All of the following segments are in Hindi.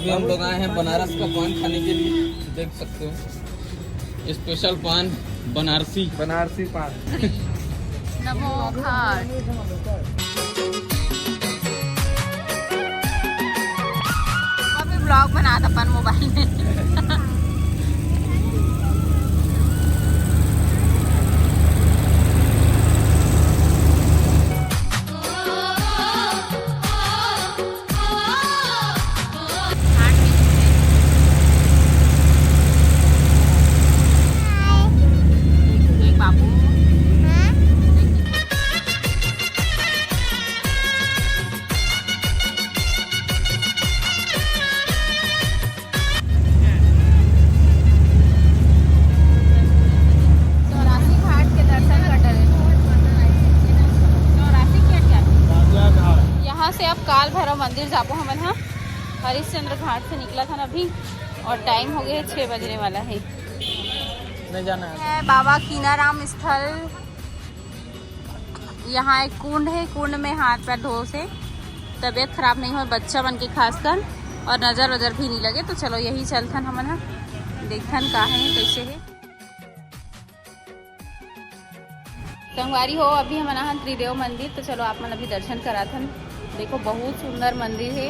अभी हम लोग आए हैं बनारस का पान खाने के लिए, देख सकते हो स्पेशल पान बनारसी पान। नमो घाट। अभी ब्लॉग बना था अपन मोबाइल में। से अब काल भैरव मंदिर जाबो हमन। हाँ, हरिश्चंद्र घाट से निकला था ना अभी, और टाइम हो गया 6 बजने वाला है। नहीं जाना है बाबा कीनाराम स्थल। यहाँ एक कुंड है, कुंड में हाथ पैर धो से तबीयत खराब नहीं हो, बच्चा बन के खासकर, और नज़र वजर भी नहीं लगे। तो चलो यही चलथन हमन। हाँ, देखथन का है कैसे है। संगवारी हो, अभी हम आना त्रिदेव मंदिर। तो चलो आप मन अभी दर्शन कराथन। देखो बहुत सुंदर मंदिर है।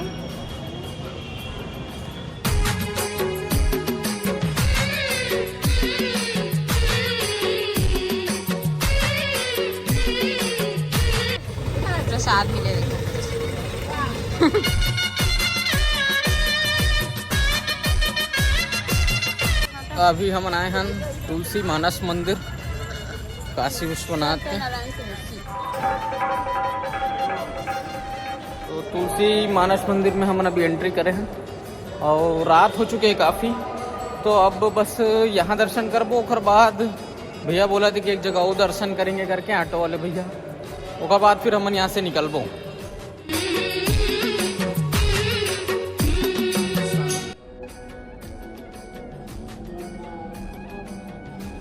प्रसाद मिले देखो। अभी हम आए हैं तुलसी मानस मंदिर काशी विश्वनाथ के। तो तुलसी मानस मंदिर में हम अभी एंट्री करे हैं, और रात हो चुके है काफ़ी। तो अब बस यहाँ दर्शन करबो, ओकर बाद भैया बोला थी कि एक जगह और दर्शन करेंगे करके, ऑटो वाले भैया। ओकर बाद फिर हम यहाँ से निकलबो।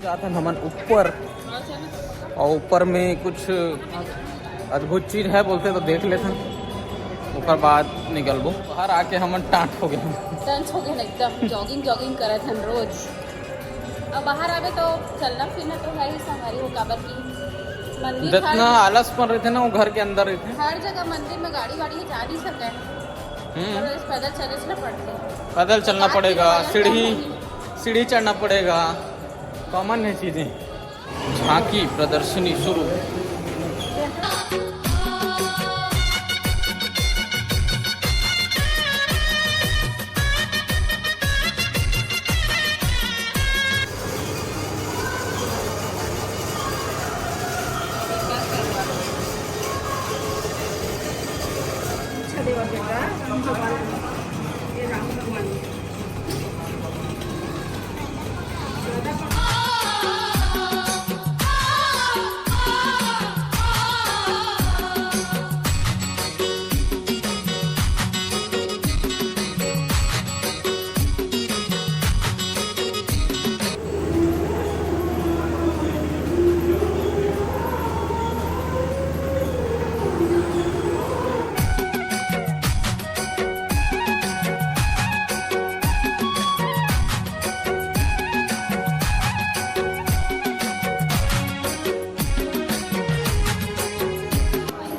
जाते हमन ऊपर, और ऊपर में कुछ अद्भुत चीज है बोलते, तो देख लेते हैं। उसके बाद निकलबो। बाहर आके हम टांट हो गए एकदम। जॉगिंग करत हन रोज। अब बाहर आवे तो चलना फिरना तो है ही संगवारी हो, काबर की मंदिर जितना आलस पर रहते ना वो घर के अंदर रहते। हर जगह मंदिर में गाड़ी वाड़ी जा नहीं सके, पैदल चलना पड़ते। पैदल चलना पड़ेगा, सीढ़ी चढ़ना पड़ेगा, कॉमन है चीजें। झांकी प्रदर्शनी शुरू।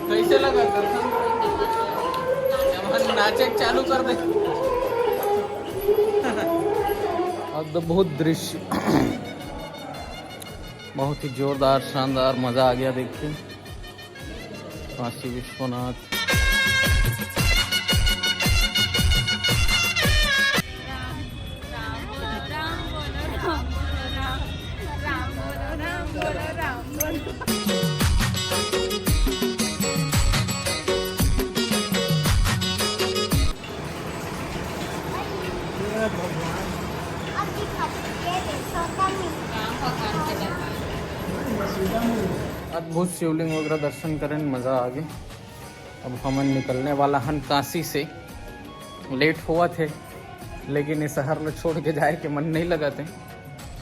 कैसे लगा दर्शन? नाचे चालू कर दे। अद्भुत दृश्य, बहुत ही जोरदार शानदार, मजा आ गया देख के। काशी विश्वनाथ। अद्भुत शिवलिंग वगैरह दर्शन करें, मज़ा आ गया। अब हम निकलने वाला हन काशी से। लेट हुआ थे, लेकिन इस शहर में छोड़ के जाए के मन नहीं लगाते।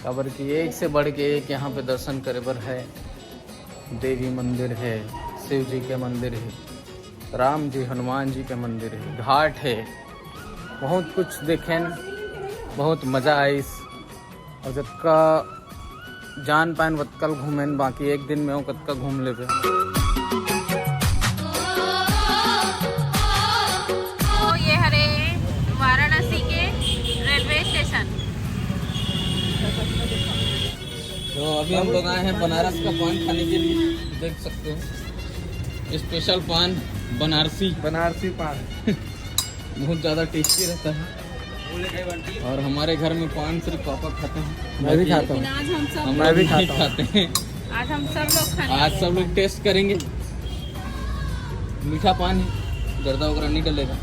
खबर की एक से बढ़ के एक यहाँ पे दर्शन करे बर है। देवी मंदिर है, शिव जी के मंदिर है, राम जी हनुमान जी के मंदिर है, घाट है, बहुत कुछ देखें, बहुत मज़ा आइस और जब का जान पान वत्कल घूमें, बाकी एक दिन में वो कत का घूम लेवे। तो ये हरे वाराणसी के रेलवे स्टेशन। तो अभी हम लोग आए हैं बनारस का पान खाने के लिए। देख सकते हो स्पेशल पान बनारसी पान बहुत ज़्यादा टेस्टी रहता है और हमारे घर में पान सिर्फ पापा खाते हैं, मैं भी खाता हूँ। आज हम सब हम भी खाते हैं। आज हम सब लोग खाने आज सब लोग टेस्ट करेंगे। मीठा पान है, जर्दा वगैरह नहीं डलेगा।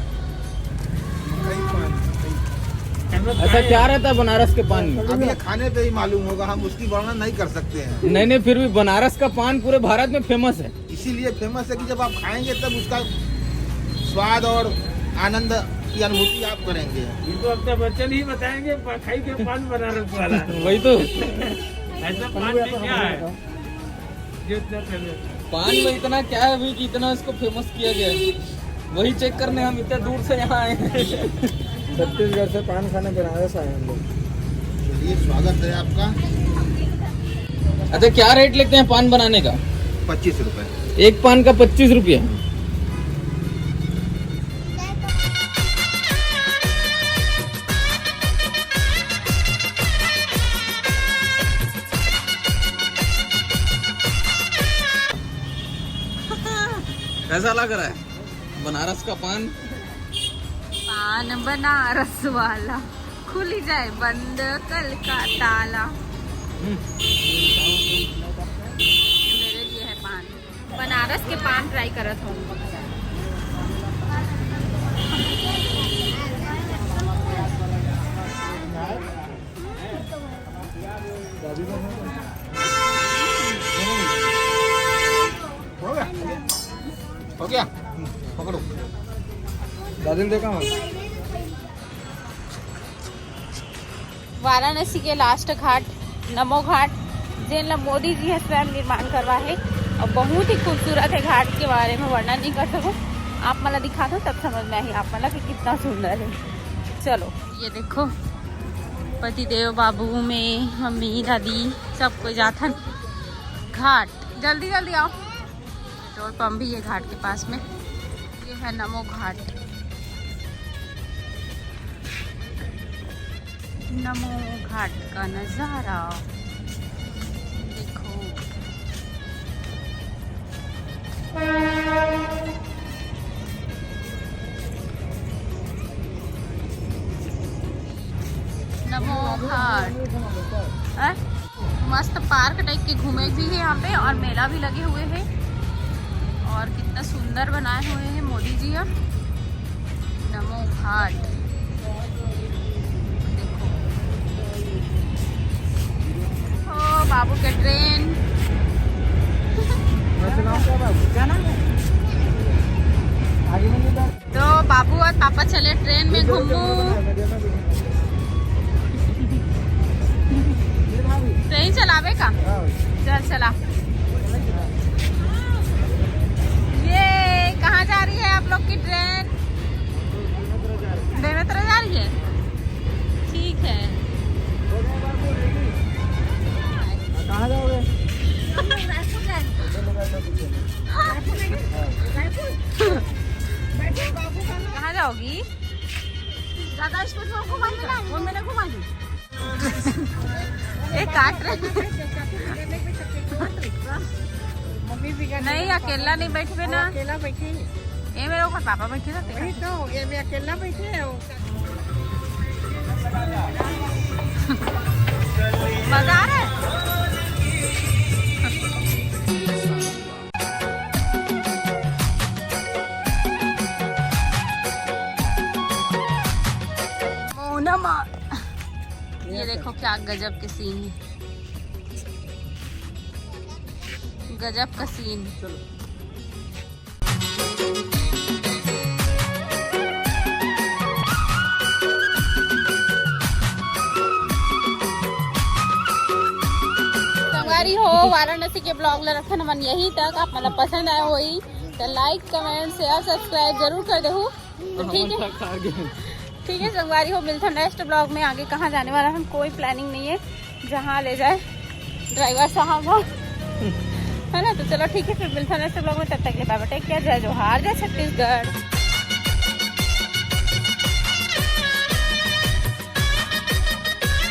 ऐसा क्या रहता है बनारस के पान में? अब ये खाने पे ही मालूम होगा, हम उसकी वर्णन नहीं कर सकते हैं। नहीं, फिर भी बनारस का पान पूरे भारत में फेमस है। इसीलिए फेमस है कि जब आप खाएंगे तब उसका स्वाद और आनंद की अनुभूति आप करेंगे। ये तो अब तो बच्चन ही बताएंगे खाई के पान बनारस वाला। वही तो ऐसा पान में क्या है जो इतना फेमस? पान में इतना क्या है अभी कि इतना इसको फेमस किया गया है, वही चेक करने हम इतना दूर से यहाँ आए हैं। छत्तीसगढ़ से पान खाने बनारस आए हम लोग। चलिए, स्वागत है आपका। अच्छा, क्या रेट लेते हैं पान बनाने का? 25 रुपए। एक पान का 25 रुपया। कैसा लग रहा है बनारस का पान? पान बनारस वाला, खुल जाए बंद कल का ताला। मेरे लिए है पान, बनारस के पान ट्राई करत हूँ। हो गया, पकड़ो। दादी ने देखा वाराणसी के लास्ट घाट नमो घाट जिन मोदी जी है स्वयं निर्माण करवा है और बहुत ही खूबसूरत है। घाट के बारे में वर्णन नहीं कर सकूँ, आप मला दिखा दो तब समझ में आई आप मला कि कितना सुंदर है। चलो, ये देखो पतिदेव बाबू में मम्मी दादी सब कोई जाथन घाट। जल्दी जल्दी आओ, पेट्रोल पंप भी है घाट के पास में। ये है नमो घाट, नमो घाट का नजारा देखो। नमो घाट मस्त पार्क टाइप के घूमे भी है यहाँ पे और मेला भी लगे हुए हैं और कितना सुंदर बनाए हुए हैं मोदी जी। अब नमो घाट देखो। ओ बाबू के ट्रेन। तो बाबू और पापा चले ट्रेन में घूमू। ट्रेन चलावे का? चल चला। ये कहाँ जा रही है आप लोग की ट्रेन? बेमेतरा जा रही है? ठीक है। कहाँ जाओगे? कहाँ जाओगी? ज्यादा स्पीड में घुमाएंगे ना, वो मैंने घुमा दी। एक काट रहे नहीं, अकेला नहीं बैठे ना। अकेला बैठे ये मेरे ऊपर पापा बैठे रहते वही तो, ये मैं अकेला बैठे हो। मजा आ रहा है। ये देखो क्या गजब के सीन है, गजब का सीन। संगवारी हो वाराणसी के ब्लॉग ला रखन मन यही तक। आप मतलब पसंद आए होई तो लाइक कमेंट शेयर सब्सक्राइब जरूर कर दे। तो ठीक है, ठीक है संगवारी हो, मिलता नेक्स्ट ब्लॉग में। आगे कहाँ जाने वाला हम कोई प्लानिंग नहीं है, जहाँ ले जाए ड्राइवर साहब हो, है ना। तो चलो ठीक है, फिर मिलता नेक्स्ट ब्लॉग में। तब तक के लिए बाय बाय, टेक केयर, जय जोहार, जय छत्तीसगढ़।